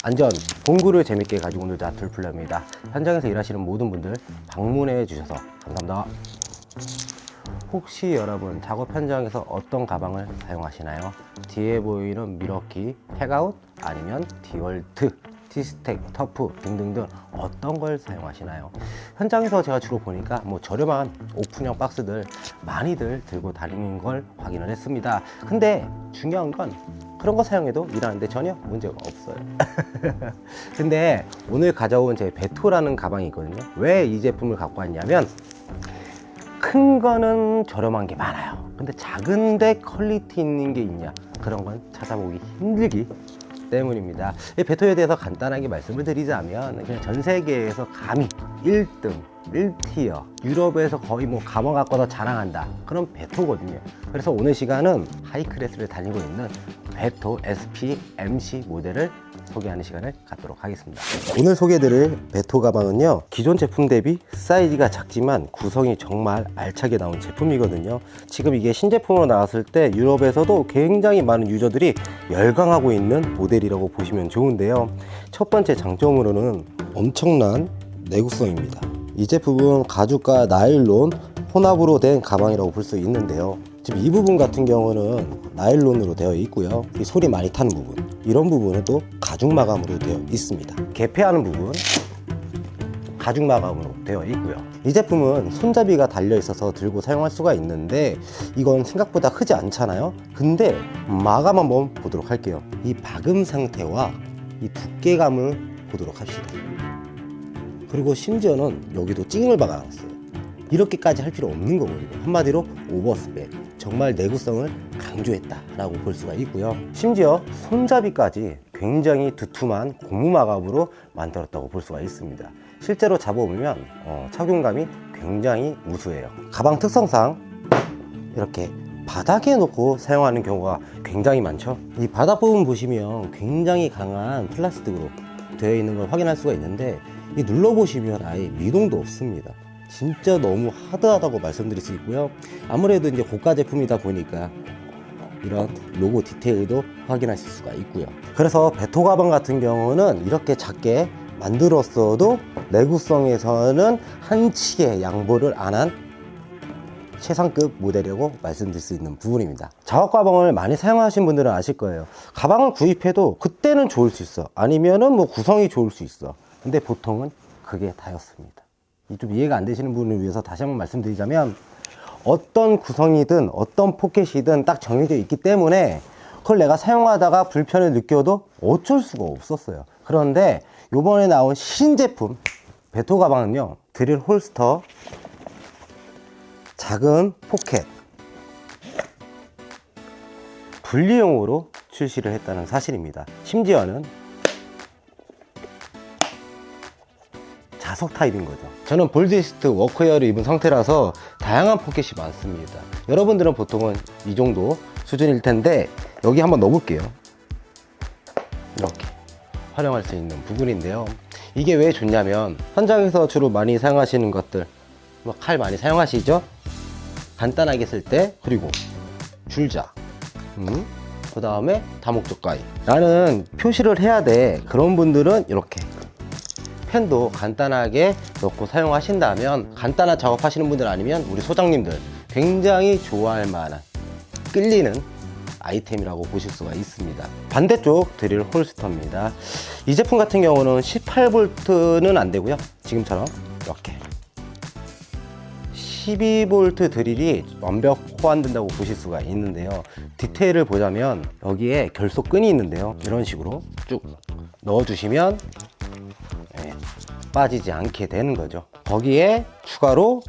안전, 공구를 재밌게 가지고 놀자 툴플레입니다. 현장에서 일하시는 모든 분들 방문해 주셔서 감사합니다. 혹시 여러분 작업 현장에서 어떤 가방을 사용하시나요? 뒤에 보이는 미러키, 팩아웃, 아니면 디월트, 티스텍, 터프 등등등 어떤 걸 사용하시나요? 현장에서 제가 주로 보니까 뭐 저렴한 오픈형 박스들 많이들 들고 다니는 걸 확인을 했습니다. 근데 중요한 건 그런 거 사용해도 일하는데 전혀 문제가 없어요. 근데 오늘 가져온 제 베토라는 가방이 있거든요. 왜 이 제품을 갖고 왔냐면 큰 거는 저렴한 게 많아요. 근데 작은데 퀄리티 있는 게 있냐, 그런 건 찾아보기 힘들기 때문입니다. 이 베토에 대해서 간단하게 말씀을 드리자면 그냥 전 세계에서 감히 1등 1티어, 유럽에서 거의 뭐 가방 갖고서 자랑한다, 그런 베토거든요. 그래서 오늘 시간은 하이클래스를 달리고 있는 베토 SP MC 모델을 소개하는 시간을 갖도록 하겠습니다. 오늘 소개해드릴 베토 가방은요, 기존 제품 대비 사이즈가 작지만 구성이 정말 알차게 나온 제품이거든요. 지금 이게 신제품으로 나왔을 때 유럽에서도 굉장히 많은 유저들이 열광하고 있는 모델이라고 보시면 좋은데요. 첫 번째 장점으로는 엄청난 내구성입니다. 이 제품은 가죽과 나일론 혼합으로 된 가방이라고 볼 수 있는데요. 지금 이 부분 같은 경우는 나일론으로 되어 있고요. 이 소리 많이 타는 부분, 이런 부분은 또 가죽 마감으로 되어 있습니다. 개폐하는 부분 가죽 마감으로 되어 있고요. 이 제품은 손잡이가 달려 있어서 들고 사용할 수가 있는데 이건 생각보다 크지 않잖아요. 근데 마감 한번 보도록 할게요. 이 박음 상태와 이 두께감을 보도록 합시다. 그리고 심지어는 여기도 찡을 박아놨어요. 이렇게까지 할 필요 없는 거거든요. 한마디로 오버스펙, 정말 내구성을 강조했다 라고 볼 수가 있고요. 심지어 손잡이까지 굉장히 두툼한 고무 마감으로 만들었다고 볼 수가 있습니다. 실제로 잡아보면 착용감이 굉장히 우수해요. 가방 특성상 이렇게 바닥에 놓고 사용하는 경우가 굉장히 많죠. 이 바닥 부분 보시면 굉장히 강한 플라스틱으로 되어 있는 걸 확인할 수가 있는데, 이 눌러보시면 아예 미동도 없습니다. 진짜 너무 하드하다고 말씀드릴 수 있고요. 아무래도 이제 고가 제품이다 보니까 이런 로고 디테일도 확인하실 수가 있고요. 그래서 베토 가방 같은 경우는 이렇게 작게 만들었어도 내구성에서는 한치의 양보를 안 한 최상급 모델이라고 말씀드릴 수 있는 부분입니다. 작업 가방을 많이 사용하신 분들은 아실 거예요. 가방을 구입해도 그때는 좋을 수 있어, 아니면은 뭐 구성이 좋을 수 있어. 근데 보통은 그게 다였습니다. 좀 이해가 안 되시는 분을 위해서 다시 한번 말씀드리자면, 어떤 구성이든 어떤 포켓이든 딱 정해져 있기 때문에 그걸 내가 사용하다가 불편을 느껴도 어쩔 수가 없었어요. 그런데 이번에 나온 신제품 베토 가방은요, 드릴 홀스터, 작은 포켓, 분리용으로 출시를 했다는 사실입니다. 심지어는 자석 타입인 거죠. 저는 볼디스트 워크웨어를 입은 상태라서 다양한 포켓이 많습니다. 여러분들은 보통은 이 정도 수준일 텐데 여기 한번 넣어볼게요. 이렇게 활용할 수 있는 부분인데요. 이게 왜 좋냐면 현장에서 주로 많이 사용하시는 것들, 칼 많이 사용하시죠? 간단하게 쓸 때, 그리고 줄자, 그 다음에 다목적 가위 라는 표시를 해야 돼. 그런 분들은 이렇게 펜도 간단하게 넣고 사용하신다면, 간단한 작업하시는 분들 아니면 우리 소장님들 굉장히 좋아할 만한, 끌리는 아이템이라고 보실 수가 있습니다. 반대쪽 드릴 홀스터입니다. 이 제품 같은 경우는 18V는 안 되고요. 지금처럼 이렇게 12V 드릴이 완벽 호환된다고 보실 수가 있는데요. 디테일을 보자면 여기에 결속 끈이 있는데요. 이런 식으로 쭉 넣어주시면 빠지지 않게 되는 거죠. 거기에 추가로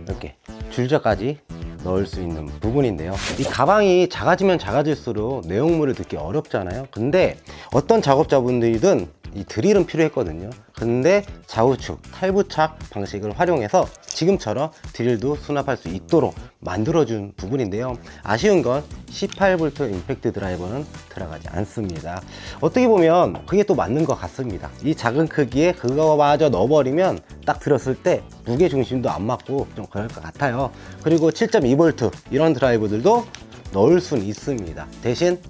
이렇게 줄자까지 넣을 수 있는 부분인데요. 이 가방이 작아지면 작아질수록 내용물을 듣기 어렵잖아요. 근데 어떤 작업자분들이든 이 드릴은 필요했거든요. 근데 좌우측 탈부착 방식을 활용해서 지금처럼 드릴도 수납할 수 있도록 만들어준 부분인데요. 아쉬운 건 18V 임팩트 드라이버는 들어가지 않습니다. 어떻게 보면 그게 또 맞는 것 같습니다. 이 작은 크기에 그거마저 넣어버리면 딱 들었을 때 무게 중심도 안 맞고 좀 그럴 것 같아요. 그리고 7.2V 이런 드라이버들도 넣을 수는 있습니다. 대신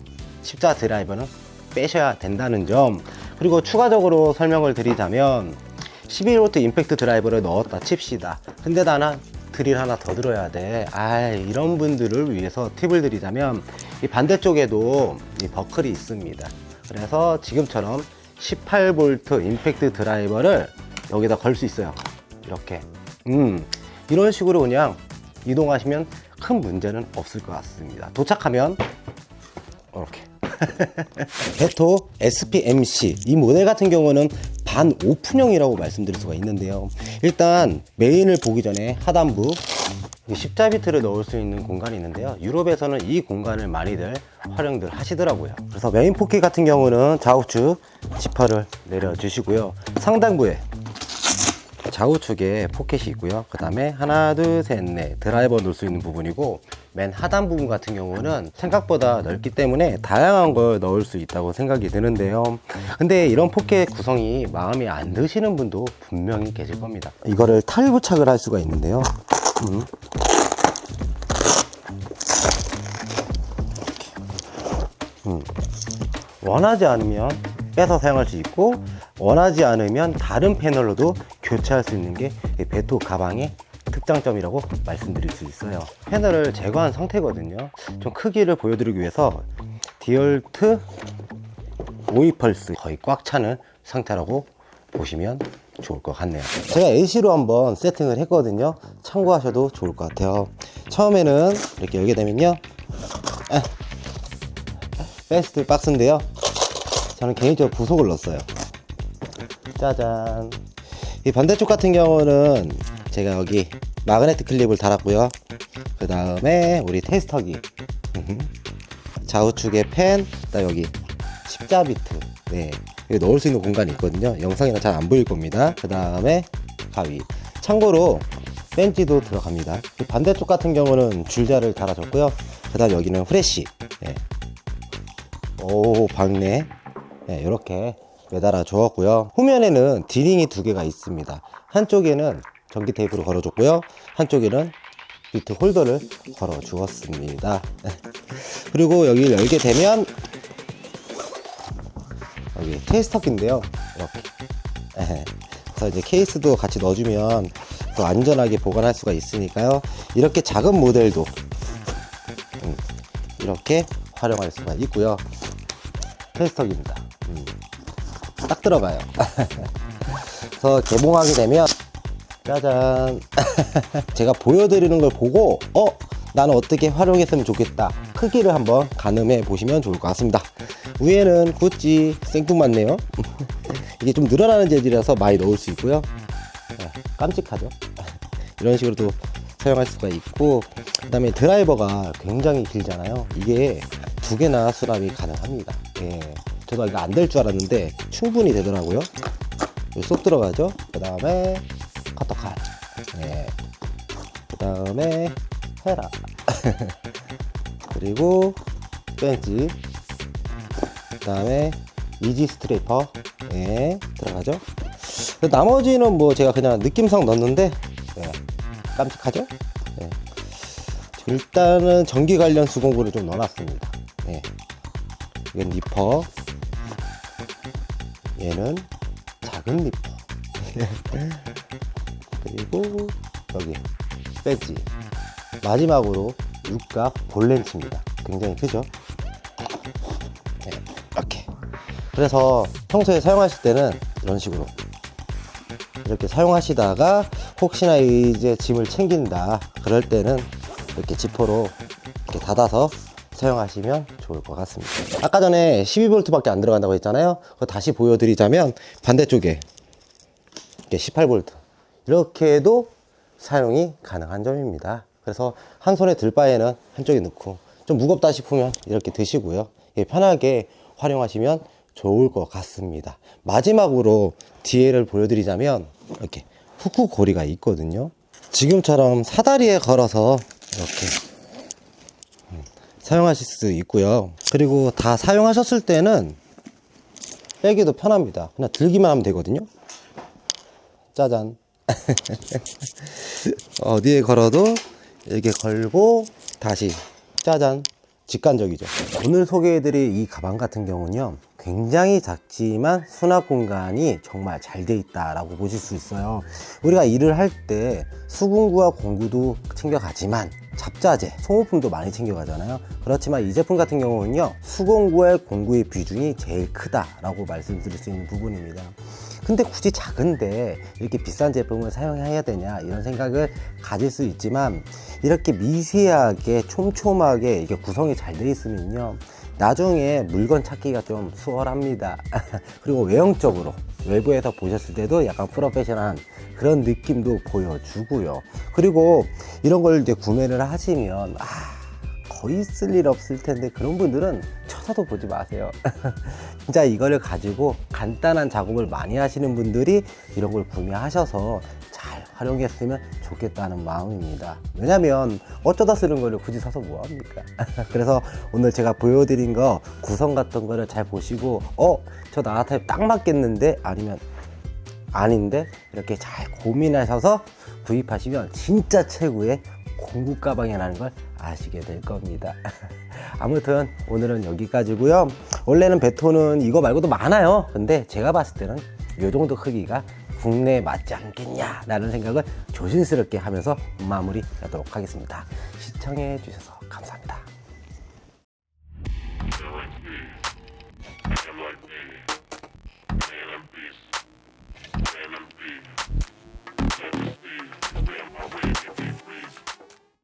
십자 드라이버는 빼셔야 된다는 점, 그리고 추가적으로 설명을 드리자면 11V 임팩트 드라이버를 넣었다 칩시다. 근데 나는 드릴 하나 더 들어야 돼. 이런 분들을 위해서 팁을 드리자면 이 반대쪽에도 이 버클이 있습니다. 그래서 지금처럼 18V 임팩트 드라이버를 여기다 걸 수 있어요. 이렇게 이런 식으로 그냥 이동하시면 큰 문제는 없을 것 같습니다. 도착하면 이렇게 베토 SPMC 이 모델 같은 경우는 반 오픈형이라고 말씀드릴 수가 있는데요. 일단 메인을 보기 전에 하단부 십자비트를 넣을 수 있는 공간이 있는데요. 유럽에서는 이 공간을 많이들 활용들 하시더라고요. 그래서 메인 포켓 같은 경우는 좌우측 지퍼를 내려주시고요. 상단부에 좌우측에 포켓이 있고요. 그 다음에 하나 둘 셋 넷 드라이버 넣을 수 있는 부분이고, 맨 하단 부분 같은 경우는 생각보다 넓기 때문에 다양한 걸 넣을 수 있다고 생각이 드는데요. 근데 이런 포켓 구성이 마음에 안 드시는 분도 분명히 계실 겁니다. 이거를 탈부착을 할 수가 있는데요. 원하지 않으면 빼서 사용할 수 있고, 원하지 않으면 다른 패널로도 교체할 수 있는 게 베토 가방의 특장점이라고 말씀드릴 수 있어요. 패널을 제거한 상태거든요. 좀 크기를 보여드리기 위해서 디얼트 오이펄스 거의 꽉 차는 상태라고 보시면 좋을 것 같네요. 제가 AC로 한번 세팅을 했거든요. 참고하셔도 좋을 것 같아요. 처음에는 이렇게 열게 되면요, 패스트 박스인데요, 저는 개인적으로 부속을 넣었어요. 짜잔. 이 반대쪽 같은 경우는 제가 여기 마그네틱 클립을 달았고요. 그 다음에 우리 테스터기, 좌우측에 펜, 그다음 여기 십자비트, 여기 넣을 수 있는 공간이 있거든요. 영상이랑 잘 안 보일 겁니다. 그 다음에 가위. 참고로 벤치도 들어갑니다. 이 반대쪽 같은 경우는 줄자를 달아줬고요. 그 다음 여기는 후레쉬. 오, 박네. 이렇게 매달아 주었고요. 후면에는 디링이 두 개가 있습니다. 한쪽에는 전기 테이프로 걸어줬고요. 한쪽에는 비트 홀더를 걸어 주었습니다. 그리고 여기를 열게 되면 여기 테스터기인데요. 이렇게. 그래서 이제 케이스도 같이 넣어주면 또 안전하게 보관할 수가 있으니까요. 이렇게 작은 모델도 이렇게 활용할 수가 있고요. 테스터기입니다. 딱 들어가요. 그래서 개봉하게 되면 짜잔. 제가 보여드리는 걸 보고 나는 어떻게 활용했으면 좋겠다, 크기를 한번 가늠해 보시면 좋을 것 같습니다. 위에는 구찌 생뚱맞네요. 이게 좀 늘어나는 재질이라서 많이 넣을 수 있고요. 깜찍하죠. 이런 식으로도 사용할 수가 있고, 그 다음에 드라이버가 굉장히 길잖아요. 이게 두 개나 수납이 가능합니다. 저도 이거 안 될 줄 알았는데 충분히 되더라고요. 쏙 들어가죠. 그 다음에 커터칼, 그 다음에 헤라 그리고 벤치, 그 다음에 이지 스트레이퍼 들어가죠. 나머지는 뭐 제가 그냥 느낌상 넣었는데 깜찍하죠. 일단은 전기 관련 수공구를 좀 넣어놨습니다. 이건 니퍼, 얘는 작은 니퍼 그리고 여기 배지, 마지막으로 육각 볼렌치입니다. 굉장히 크죠. 이렇게. 그래서 평소에 사용하실 때는 이런 식으로 이렇게 사용하시다가 혹시나 이제 짐을 챙긴다 그럴 때는 이렇게 지퍼로 이렇게 닫아서 사용하시면 좋을 것 같습니다. 아까 전에 12V 밖에 안 들어간다고 했잖아요. 그거 다시 보여드리자면 반대쪽에 이렇게 18V 이렇게도 사용이 가능한 점입니다. 그래서 한 손에 들 바에는 한쪽에 넣고, 좀 무겁다 싶으면 이렇게 드시고요. 편하게 활용하시면 좋을 것 같습니다. 마지막으로 뒤에를 보여드리자면 이렇게 후크 고리가 있거든요. 지금처럼 사다리에 걸어서 이렇게 사용하실 수 있고요. 그리고 다 사용하셨을 때는 빼기도 편합니다. 그냥 들기만 하면 되거든요. 짜잔. 어디에 걸어도 이렇게 걸고 다시 짜잔. 직관적이죠. 오늘 소개해드릴 이 가방 같은 경우는요, 굉장히 작지만 수납 공간이 정말 잘 돼 있다라고 보실 수 있어요. 우리가 일을 할 때 수공구와 공구도 챙겨가지만 잡자재, 소모품도 많이 챙겨가잖아요. 그렇지만 이 제품 같은 경우는요, 수공구와 공구의 비중이 제일 크다라고 말씀드릴 수 있는 부분입니다. 근데 굳이 작은데 이렇게 비싼 제품을 사용해야 되냐 이런 생각을 가질 수 있지만, 이렇게 미세하게 촘촘하게 이게 구성이 잘 돼 있으면요, 나중에 물건 찾기가 좀 수월합니다. 그리고 외형적으로 외부에서 보셨을 때도 약간 프로페셔널한 그런 느낌도 보여주고요. 그리고 이런 걸 이제 구매를 하시면 거의 쓸 일 없을 텐데, 그런 분들은 쳐다도 보지 마세요. 진짜 이거를 가지고 간단한 작업을 많이 하시는 분들이 이런 걸 구매하셔서 잘 활용했으면 좋겠다는 마음입니다. 왜냐면 어쩌다 쓰는 거를 굳이 사서 뭐합니까? 그래서 오늘 제가 보여드린 거 구성 같은 거를 잘 보시고 저 나한테 딱 맞겠는데 아니면 아닌데, 이렇게 잘 고민하셔서 구입하시면 진짜 최고의 공구 가방이라는 걸 아시게 될 겁니다. 아무튼 오늘은 여기까지고요. 원래는 베토는 이거 말고도 많아요. 근데 제가 봤을 때는 이 정도 크기가 국내에 맞지 않겠냐 라는 생각을 조심스럽게 하면서 마무리 하도록 하겠습니다. 시청해 주셔서 감사합니다.